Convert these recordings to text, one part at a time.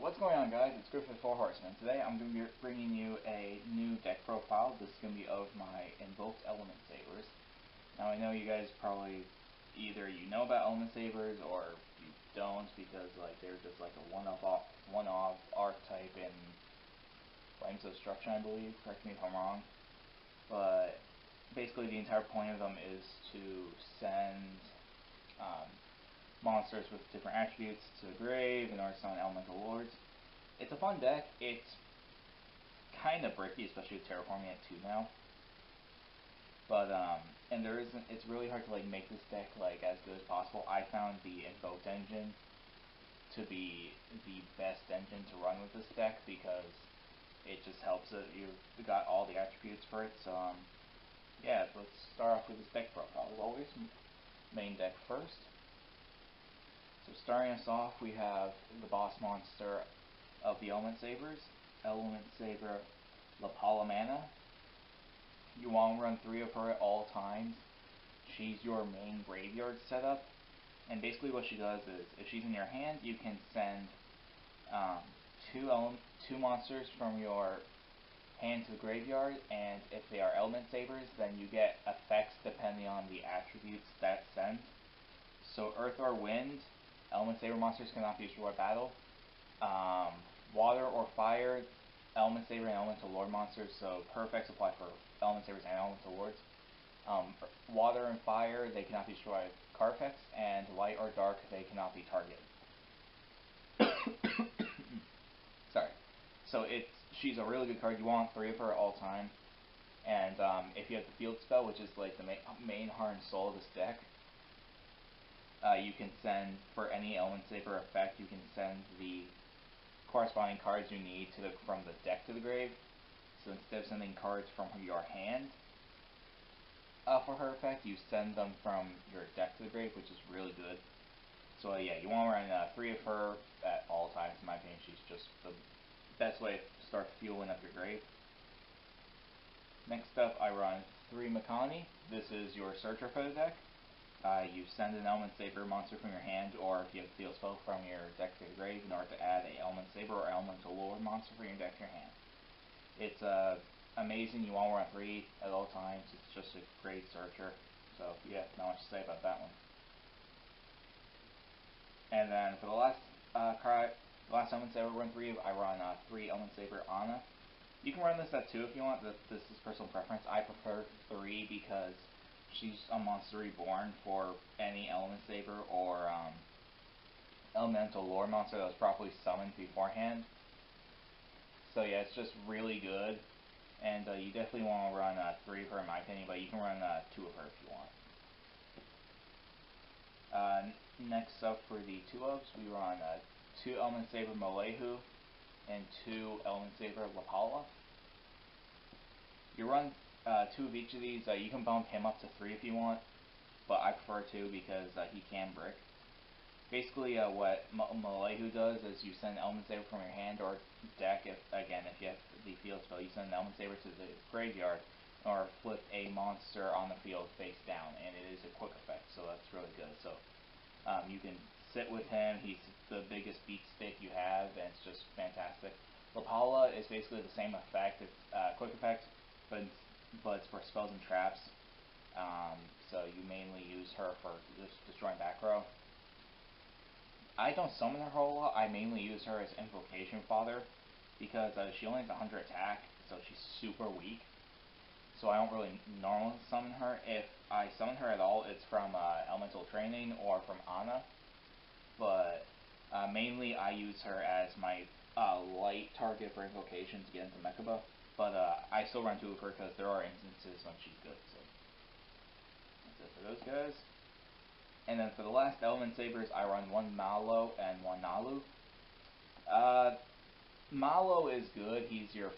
What's going on, guys? It's Grif with 4 Horsemen. Today I'm going to be bringing you a new deck profile. This is going to be of my invoked Elementsabers. Now I know you guys probably either you know about Elementsabers or you don't, because they're just like a one-off archetype in Flames of Destruction, I believe. Correct me if I'm wrong. But basically the entire point of them is to send monsters with different attributes to the grave in order to summon elemental lords. It's a fun deck. It's kind of bricky, especially with terraforming at 2 now. But and it's really hard to make this deck as good as possible. I found the invoked engine to be the best engine to run with this deck because it just helps it. You've got all the attributes for it. So yeah, let's start off with this deck profile. As always, main deck first. So starting us off, we have the boss monster of the Elementsabers, Elementsaber Mana. You want to run 3 of her at all times. She's your main graveyard setup, and basically what she does is, if she's in your hand, you can send two monsters from your hand to the graveyard, and if they are Elementsabers, then you get effects depending on the attributes that's sent. So Earth or Wind, Elementsaber monsters cannot be destroyed by battle. Water or Fire, Elementsaber and Elemental Lord monsters, so her effects apply for Elementsabers and Elemental Lords. Water and Fire, they cannot be destroyed by card effects, and Light or Dark, they cannot be targeted. Sorry. So she's a really good card. You want 3 of her at all time. And if you have the field spell, which is like the main heart and soul of this deck, you can send, for any Elementsaber effect, you can send the corresponding cards you need from the deck to the grave. So instead of sending cards from your hand for her effect, you send them from your deck to the grave, which is really good. So yeah, you want to run 3 of her at all times. In my opinion, she's just the best way to start fueling up your grave. Next up, I run 3 Makani. This is your searcher for the deck. You send an Elementsaber monster from your hand, or if you have the field spell, from your deck to the grave in order to add an Elementsaber or Elemental Lord monster from your deck to your hand. It's amazing. You want to run 3 at all times. It's just a great searcher. So yeah, not much to say about that one. And then for the last Elementsaber run 3, I run 3 Elementsaber Ana. You can run this at 2 if you want. This is personal preference. I prefer 3 because she's a monster reborn for any Elementsaber or Elemental Lore monster that was properly summoned beforehand. So yeah, it's just really good, and you definitely want to run 3 of her in my opinion, but you can run 2 of her if you want. Next up for the 2-ofs, we run 2 Elementsaber Molehu and 2 Elementsaber Lapala. You run 2 of each of these. You can bump him up to 3 if you want, but I prefer 2 because he can brick. Basically, what Molehu does is you send Elementsaber from your hand or deck. If you have the field spell, you send an Elementsaber to the graveyard or flip a monster on the field face down, and it is a quick effect, so that's really good. So you can sit with him. He's the biggest beat stick you have, and it's just fantastic. Lapala is basically the same effect. It's a quick effect, but it's for spells and traps. So you mainly use her for just destroying back row. I don't summon her a whole lot. I mainly use her as Invocation Father because she only has 100 attack, so she's super weak. So I don't really normally summon her. If I summon her at all, it's from Elemental Training or from Ana. But mainly I use her as my light target for Invocation to get into Mechaba. But I still run 2 of her because there are instances when she's good. So that's it for those guys. And then for the last Elementsabers, I run 1 Malo and 1 Nalu. Malo is good. He's your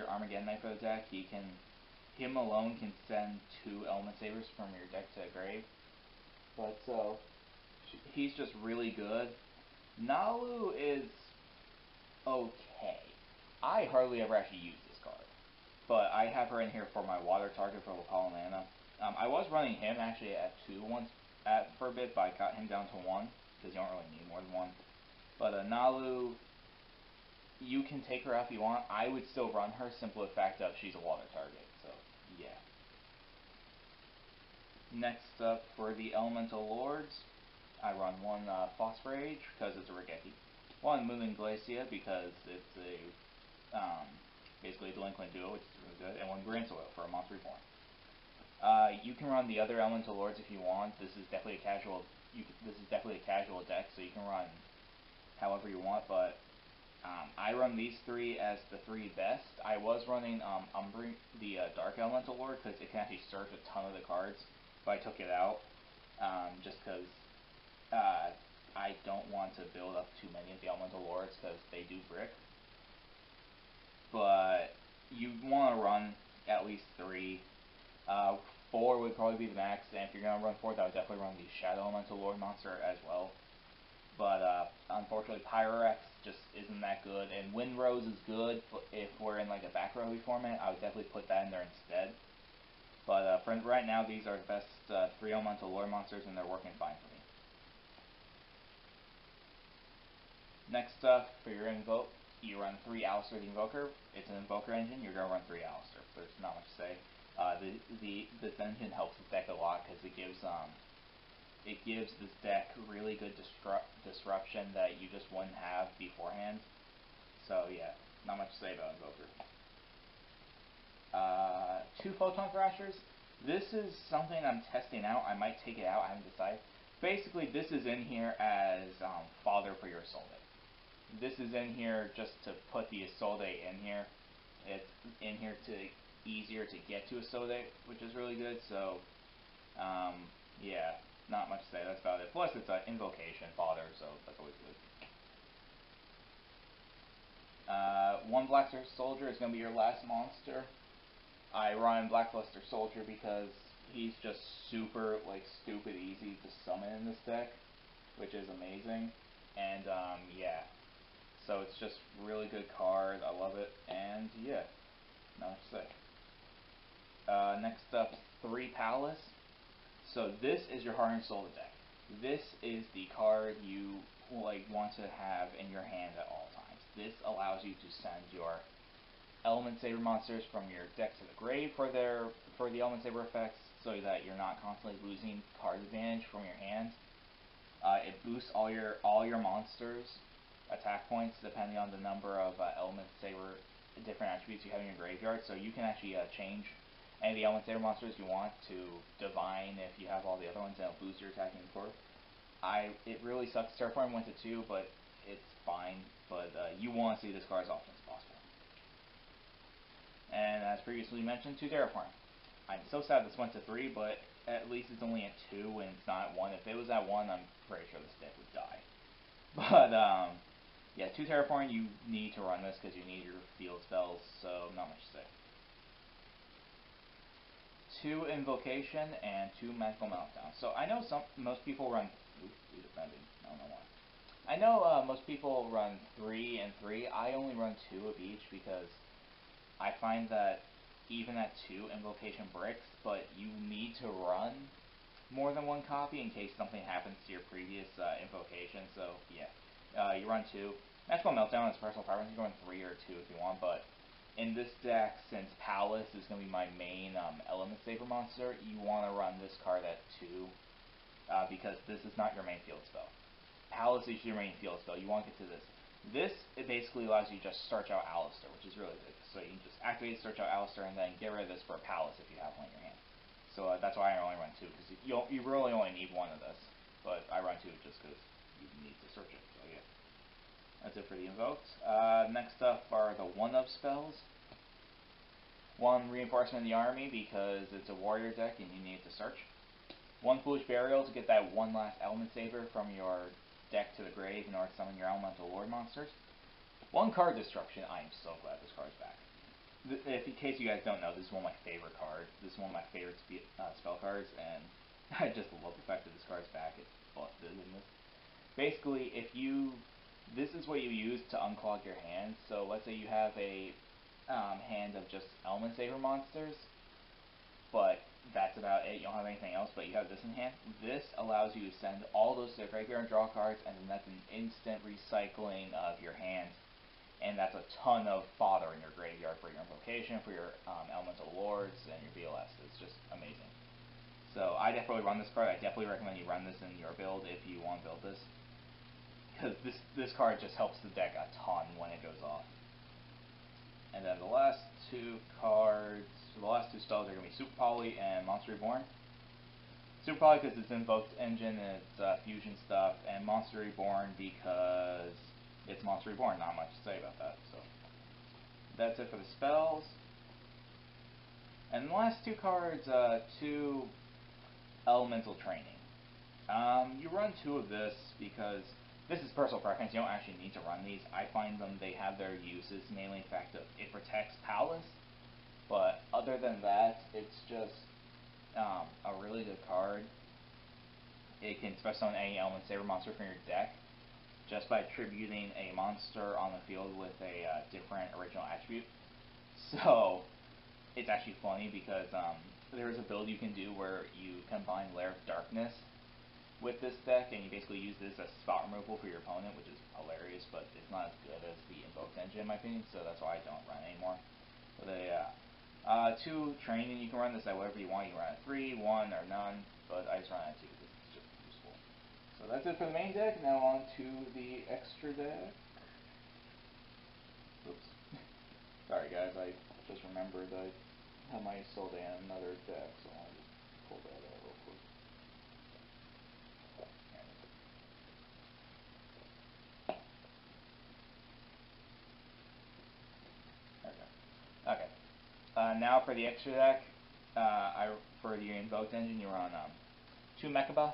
Armageddon Knight for the deck. Him alone can send 2 Elementsabers from your deck to the grave. But so he's just really good. Nalu is okay. I hardly ever actually use this card, but I have her in here for my water target for Lapala Mana. I was running him actually at 2 for a bit, but I got him down to 1 because you don't really need more than 1. But Nalu you can take her out if you want. I would still run her, simple fact of she's a water target, so yeah. Next up, for the Elemental Lords, I run one Phosphorage because it's a Regeki. One Moon Glacia because it's a basically a delinquent duo, which is really good, and one Grand Soil for a monster reform. You can run the other Elemental Lords if you want. This is definitely a casual. This is definitely a casual deck, so you can run however you want. But I run these three as the three best. I was running the Dark Elemental Lord because it can actually search a ton of the cards, but I took it out just because I don't want to build up too many of the Elemental Lords because they do brick. But you want to run at least three. 4 would probably be the max, and if you're going to run 4th, I would definitely run the Shadow Elemental Lord monster as well. But unfortunately, Pyrex just isn't that good, and Windrose is good, but if we're in like a back row format, I would definitely put that in there instead. But for right now, these are the best 3 Elemental Lord monsters, and they're working fine for me. Next up, for your Invoke, you run 3 Alistair the Invoker. It's an Invoker engine, you're going to run 3 Alistair. There's not much to say. This engine helps this deck a lot because it gives this deck really good disruption that you just wouldn't have beforehand. So yeah, not much to say about Invoker. 2 Photon Thrashers. This is something I'm testing out. I might take it out. I haven't decided. Basically, this is in here as fodder for your Isolde. This is in here just to put the Isolde in here. It's in here to easier to get to Isolde, which is really good. So, yeah, not much to say. That's about it. Plus, it's an invocation fodder, so that's always good. 1 Blackluster Soldier is going to be your last monster. I run Blackluster Soldier because he's just super, like, stupid easy to summon in this deck, which is amazing. And, yeah. So it's just really good card. I love it. And, yeah, not much to say. Next up, 3 Palace. So this is your Heart and Soul deck. This is the card you want to have in your hand at all times. This allows you to send your Elementsaber monsters from your deck to the grave for the Elementsaber effects, so that you're not constantly losing card advantage from your hand. It boosts all your monsters' attack points depending on the number of Elementsaber different attributes you have in your graveyard. So you can actually change any of the Elementsaber monsters you want to Divine if you have all the other ones, and it'll boost your attacking score. It really sucks. Terraform went to 2, but it's fine. But you want to see this card as often as possible. And as previously mentioned, 2 Terraform. I'm so sad this went to 3, but at least it's only at 2 and it's not at 1. If it was at 1, I'm pretty sure this deck would die. But yeah, 2 Terraform, you need to run this because you need your field spells, so not much to say. 2 Invocation and 2 Magical Meltdown. So I know most people run. I don't know why. I know most people run 3 and 3. I only run 2 of each because I find that even at 2 Invocation bricks, but you need to run more than 1 copy in case something happens to your previous Invocation. So yeah, you run 2. Magical Meltdown is personal preference. You can run 3 or 2 if you want, but in this deck, since Palace is going to be my main Elementsaber monster, you want to run this card at 2 because this is not your main field spell. Palace is your main field spell. You want to get to this. This, it basically allows you to just search out Alistair, which is really good. So you can just activate search out Alistair and then get rid of this for Palace if you have one in your hand. So that's why I only run 2, because you really only need 1 of this. But I run 2 just because you need to search it. So yeah. That's it for the invoked. Next up are the 1-of spells. 1 Reinforcement in the Army because it's a warrior deck and you need to search. 1 Foolish Burial to get that 1 last Elementsaber from your deck to the grave in order to summon your Elemental Lord monsters. 1 Card Destruction. I am so glad this card's back. If in case you guys don't know, this is one of my favorite cards. This is one of my favorite spell cards, and I just love the fact that this card's back. It's busted in this. Basically, this is what you use to unclog your hand. So let's say you have a hand of just Elementsaber monsters, but that's about it. You don't have anything else, but you have this in hand. This allows you to send all those to the graveyard and draw cards, and then that's an instant recycling of your hand. and that's a ton of fodder in your graveyard for your invocation, for your elemental lords, and your BLS. It's just amazing. So I definitely run this card. I definitely recommend you run this in your build if you want to build this, because this card just helps the deck a ton when it goes off. And then the last two cards, the last two spells are going to be Super Poly and Monster Reborn. Super Poly because it's Invoked Engine and it's fusion stuff, and Monster Reborn because it's Monster Reborn. Not much to say about that. So that's it for the spells. And the last two cards, two Elemental Training. You run two of this because this is personal preference. You don't actually need to run these. I find they have their uses, mainly the fact that it protects Palace. But other than that, it's just a really good card. It can special summon any Elementsaber monster from your deck just by attributing a monster on the field with a different original attribute. So it's actually funny because there's a build you can do where you combine Lair of Darkness with this deck, and you basically use this as spot removal for your opponent, which is hilarious, but it's not as good as the Invoked Engine in my opinion, so that's why I don't run anymore. But two training, you can run this at whatever you want. You can run at 3, 1, or none, but I just run at 2 because it's just useful. So that's it for the main deck. Now on to the extra deck. Oops. Sorry guys, I just remembered I have my Solday in another deck, so I'll just pull that out real quick. Okay. Now for the extra deck, for your Invoked Engine, you run 2 Mechaba.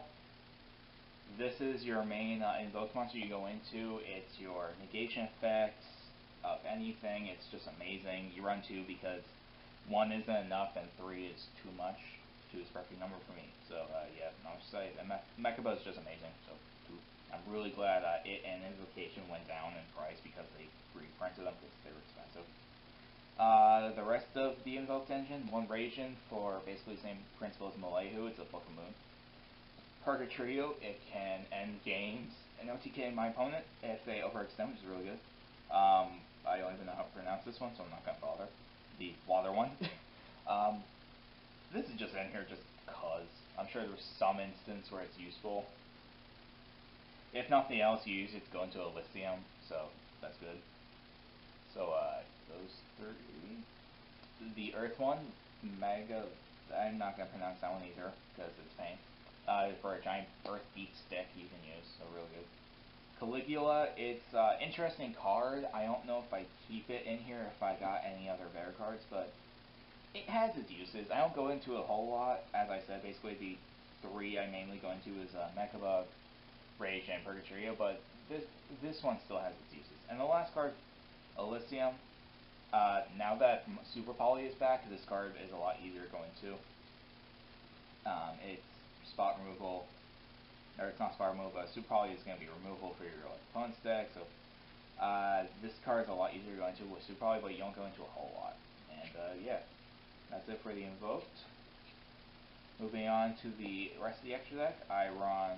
This is your main invoked monster you go into. It's your negation effects of anything. It's just amazing. You run 2 because 1 isn't enough and 3 is too much. 2 is the perfect number for me. So yeah, I'll just say Mechaba is just amazing. So 2. I'm really glad it and Invocation went down in price because they reprinted them because they were expensive. The rest of the Invoked Engine, 1 Radiant for basically the same principle as Malehu. It's a Book of Moon. Purgatrio, it can end games and OTK my opponent if they overextend, which is really good. I don't even know how to pronounce this one, so I'm not going to bother. The water one. This is just in here just cause. I'm sure there's some instance where it's useful. If nothing else, you use it to go into Elysium, so that's good. So, those 3. The Earth one, Mega, I'm not going to pronounce that one either, because it's pain. For a giant Earth Beat stick you can use, so really good. Caligula, it's an interesting card. I don't know if I keep it in here if I got any other better cards, but it has its uses. I don't go into it a whole lot. As I said, basically the 3 I mainly go into is Mechaba, Rage, and Purgatrio, but this one still has its uses. And the last card, Elysium. Now that Super Poly is back, this card is a lot easier going to. It's spot removal, or it's not spot removal, but Super Poly is going to be removal for your opponent's deck, so this card is a lot easier to go into with Super Poly, but you don't go into a whole lot. And yeah, that's it for the Invoked. Moving on to the rest of the extra deck, I run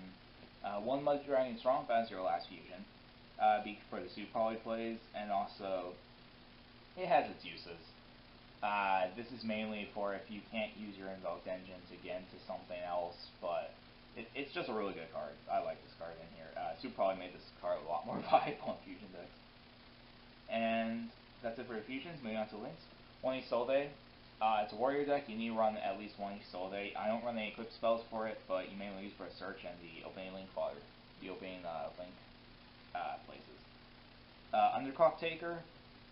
1 Mud Dragon Strong as your last fusion, for the Super Poly plays, and also it has its uses. This is mainly for if you can't use your Invoked Engine to get into something else, but it's just a really good card. I like this card in here. Super Poly made this card a lot more viable in fusion decks. And that's it for the fusions. Moving on to links. 1 Isolde. It's a warrior deck. You need to run at least 1 Isolde. I don't run any equip spells for it, but you mainly use for a search and the opening link fodder. The opening link places. Underclock Taker.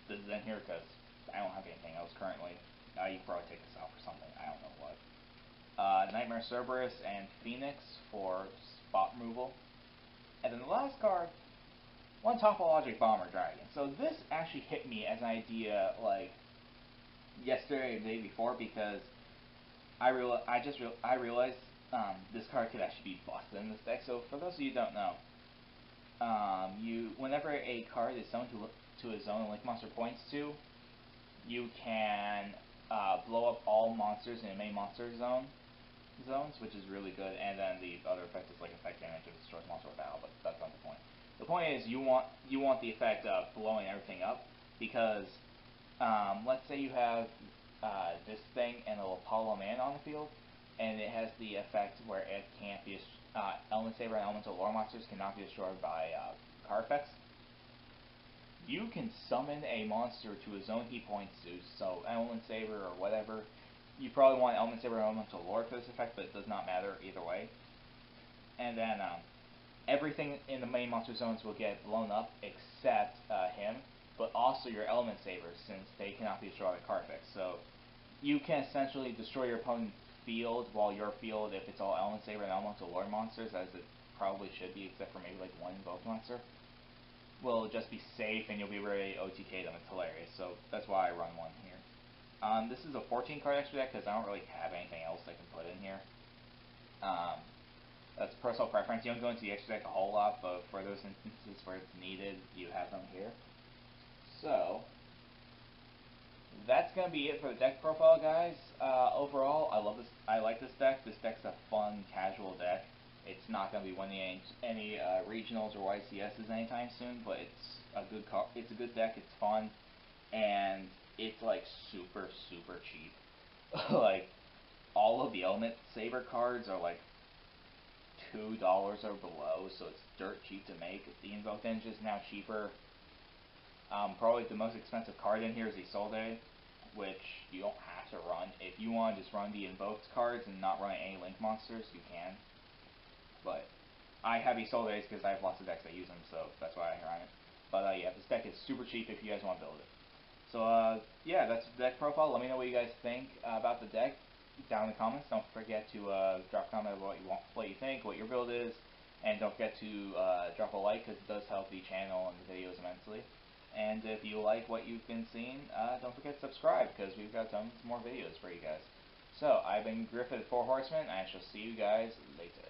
This is in here because I don't have anything else currently. You can probably take this out for something. I don't know what. Nightmare Cerberus and Phoenix for spot removal. And then the last card, 1 Topologic Bomber Dragon. So this actually hit me as an idea like yesterday or the day before because I realized this card could actually be busted in this deck. So for those of you who don't know, whenever a card is summoned to a zone like monster points to, you can blow up all monsters in a main monster zones, which is really good, and then the other effect is like effect damage if it destroys monster or battle, but that's not the point. The point is you want the effect of blowing everything up, because let's say you have this thing and it'll Apollo Man on the field, and it has the effect where it can't be Elementsaber and Elemental Lore monsters cannot be destroyed by card effects. You can summon a monster to his own key points, so Elementsaber or whatever. You probably want Elementsaber or Elemental Lore for this effect, but it does not matter either way. And then everything in the main monster zones will get blown up except him, but also your Elementsabers, since they cannot be destroyed by card effects. So you can essentially destroy your opponent's field, while your field, if it's all Elementsaber and Elemental Lore monsters, as it probably should be, except for maybe like one Invoke monster, will just be safe and you'll be ready to OTK them. It's hilarious. So that's why I run one here. This is a 14 card extra deck because I don't really have anything else I can put in here. That's personal preference. You don't go into the extra deck a whole lot, but for those instances where it's needed, you have them here. So that's gonna be it for the deck profile, guys. Overall, I love this. I like this deck. This deck's a fun, casual deck. It's not gonna be winning any regionals or YCSs anytime soon, but it's a good it's a good deck. It's fun, and it's like super cheap. Like all of the Elementsaber cards are like $2 or below, so it's dirt cheap to make. The Invoke Engine is now cheaper. Probably the most expensive card in here is Isolde, which you don't have to run. If you want to just run the invoked cards and not run any link monsters, you can. But I have Isoldes because I have lots of decks that use them, so that's why I run it. But yeah, this deck is super cheap if you guys want to build it. So yeah, that's the deck profile. Let me know what you guys think about the deck down in the comments. Don't forget to drop a comment about what you think, what your build is, and don't forget to drop a like, because it does help the channel and the videos immensely. And if you like what you've been seeing, don't forget to subscribe, because we've got tons more videos for you guys. So I've been Grif at 4 Horsemen, and I shall see you guys later.